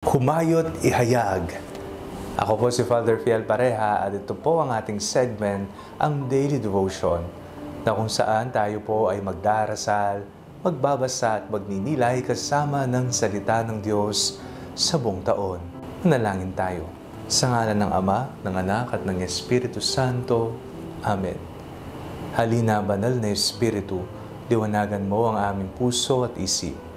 Humayot ihayag. Ako po si Father Fiel Pareha at ito po ang ating segment, ang Daily Devotion, na kung saan tayo po ay magdarasal, magbabasa at magninilay kasama ng salita ng Diyos sa buong taon. Manalangin tayo. Sa ngalan ng Ama, ng Anak at ng Espiritu Santo. Amen. Halina, banal na Espiritu, liwanagan mo ang aming puso at isip,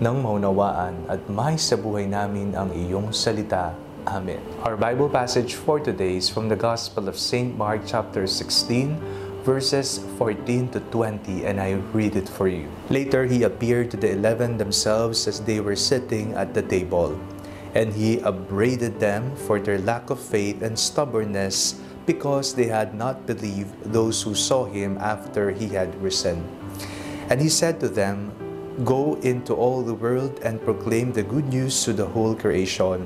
nang maunawaan at sa buhay namin ang iyong salita. Amen. Our Bible passage for today is from the Gospel of St. Mark chapter 16, verses 14 to 20, and I read it for you. Later he appeared to the 11 themselves as they were sitting at the table, and he upbraided them for their lack of faith and stubbornness, because they had not believed those who saw him after he had risen. And he said to them, "Go into all the world and proclaim the good news to the whole creation.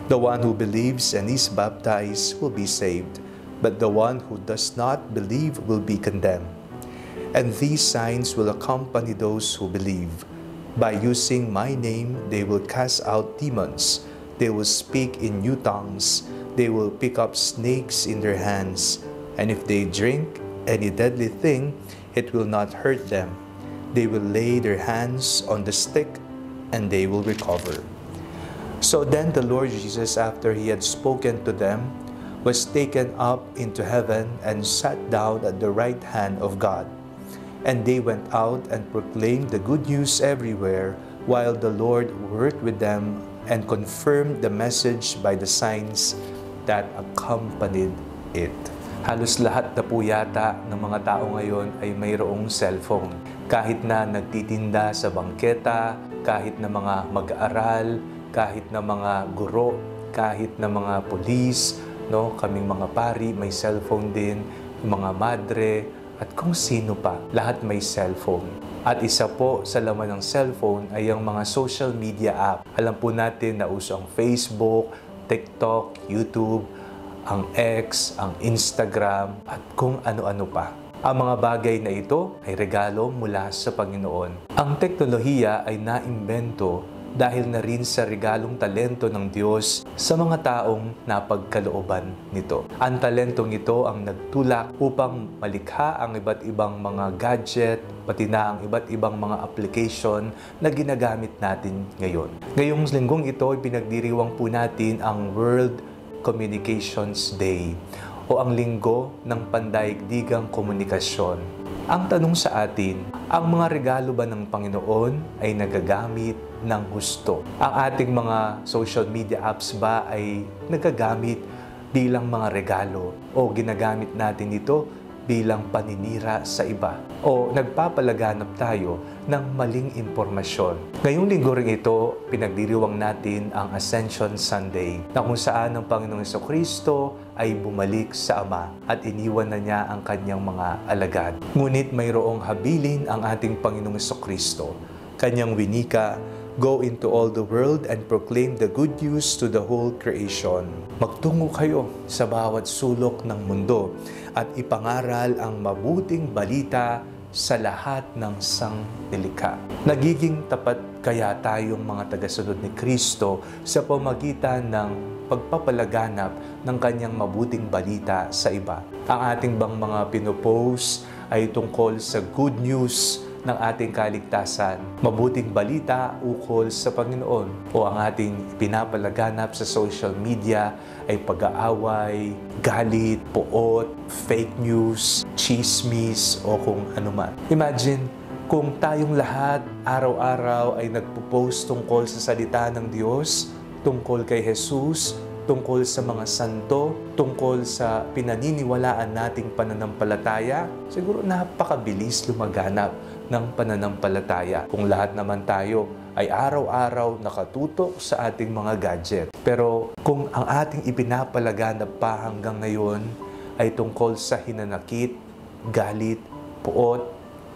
The one who believes and is baptized will be saved, but the one who does not believe will be condemned. And these signs will accompany those who believe. By using my name, they will cast out demons. They will speak in new tongues. They will pick up snakes in their hands. And if they drink any deadly thing, it will not hurt them. They will lay their hands on the sick, and they will recover." So then the Lord Jesus, after he had spoken to them, was taken up into heaven and sat down at the right hand of God. And they went out and proclaimed the good news everywhere, while the Lord worked with them and confirmed the message by the signs that accompanied it. Halos lahat na po yata ng mga tao ngayon ay mayroong cellphone. Kahit na nagtitinda sa bangketa, kahit na mga mag-aaral, kahit na mga guro, kahit na mga pulis, kaming mga pari, may cellphone din, mga madre, at kung sino pa, lahat may cellphone. At isa po sa laman ng cellphone ay ang mga social media app. Alam po natin na uso ang Facebook, TikTok, YouTube, ang X, ang Instagram, at kung ano-ano pa. Ang mga bagay na ito ay regalo mula sa Panginoon. Ang teknolohiya ay naimbento dahil na rin sa regalong talento ng Diyos sa mga taong napagkalooban nito. Ang talentong ito ang nagtulak upang malikha ang iba't ibang mga gadget, pati na ang iba't ibang mga application na ginagamit natin ngayon. Ngayong linggong ito, pinagdiriwang po natin ang World Communications Day o ang Linggo ng Pandaigdigang Komunikasyon. Ang tanong sa atin, ang mga regalo ba ng Panginoon ay nagagamit ng husto? Ang ating mga social media apps ba ay nagagamit bilang mga regalo o ginagamit natin ito bilang paninira sa iba? O nagpapalaganap tayo ng maling impormasyon? Ngayong linggo rin ito, pinagdiriwang natin ang Ascension Sunday, na kung saan ang Panginoong Jesucristo ay bumalik sa Ama at iniwan na niya ang kanyang mga alagad. Ngunit mayroong habilin ang ating Panginoong Jesucristo. Kanyang winika, "Go into all the world and proclaim the good news to the whole creation." Magtungo kayo sa bawat sulok ng mundo at ipangaral ang mabuting balita sa lahat ng sangnilikha. Nagiging tapat kaya tayong mga tagasunod ni Kristo sa pamagitan ng pagpapalaganap ng kanyang mabuting balita sa iba? Ang ating bang mga pinopost ay tungkol sa good news ng ating kaligtasan, mabuting balita ukol sa Panginoon, o ang ating pinapalaganap sa social media ay pag-aaway, galit, puot, fake news, chismis, o kung ano man. Imagine kung tayong lahat araw-araw ay nagpo-post tungkol sa salita ng Diyos, tungkol kay Jesus, tungkol sa mga santo, tungkol sa pinaniniwalaan nating pananampalataya, siguro napakabilis lumaganap ng pananampalataya kung lahat naman tayo ay araw-araw nakatutok sa ating mga gadget. Pero kung ang ating ipinapalaganap pa hanggang ngayon ay tungkol sa hinanakit, galit, puot,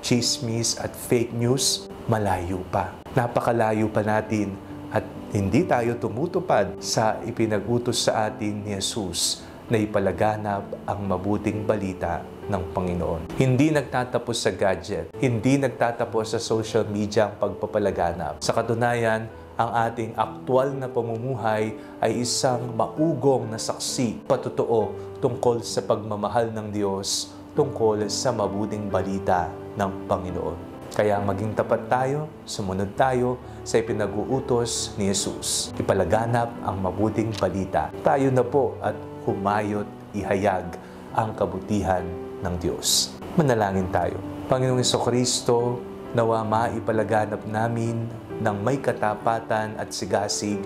chismis at fake news, malayo pa. Napakalayo pa natin at hindi tayo tumutupad sa ipinag-utos sa atin ni Jesus na ipalaganap ang mabuting balita ng Panginoon. Hindi nagtatapos sa gadget, hindi nagtatapos sa social media ang pagpapalaganap. Sa katunayan, ang ating aktual na pamumuhay ay isang maugong na saksi, patotoo tungkol sa pagmamahal ng Diyos, tungkol sa mabuting balita ng Panginoon. Kaya maging tapat tayo, sumunod tayo sa ipinag-uutos ni Jesus. Ipalaganap ang mabuting balita. Tayo na po at humayot ihayag ang kabutihan ng Diyos. Manalangin tayo. Panginoong Jesucristo, nawa maipalaganap namin ng may katapatan at sigasig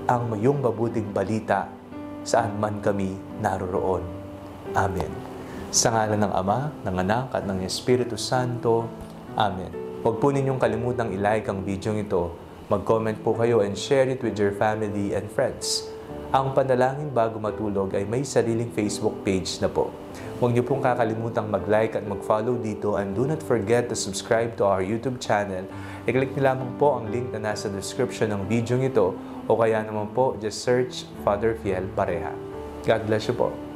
ang iyong mabuting balita saan man kami naroroon. Amen. Sa ngalan ng Ama, ng Anak, at ng Espiritu Santo. Amen. Huwag po ninyong kalimutang i-like ang video ito. Mag-comment po kayo and share it with your family and friends. Ang Panalangin Bago Matulog ay may sariling Facebook page na po. Huwag niyo pong kakalimutang mag-like at mag-follow dito, and do not forget to subscribe to our YouTube channel. I-click niyo lamang po ang link na nasa description ng video ito, o kaya naman po just search Father Fiel Pareha. God bless you po.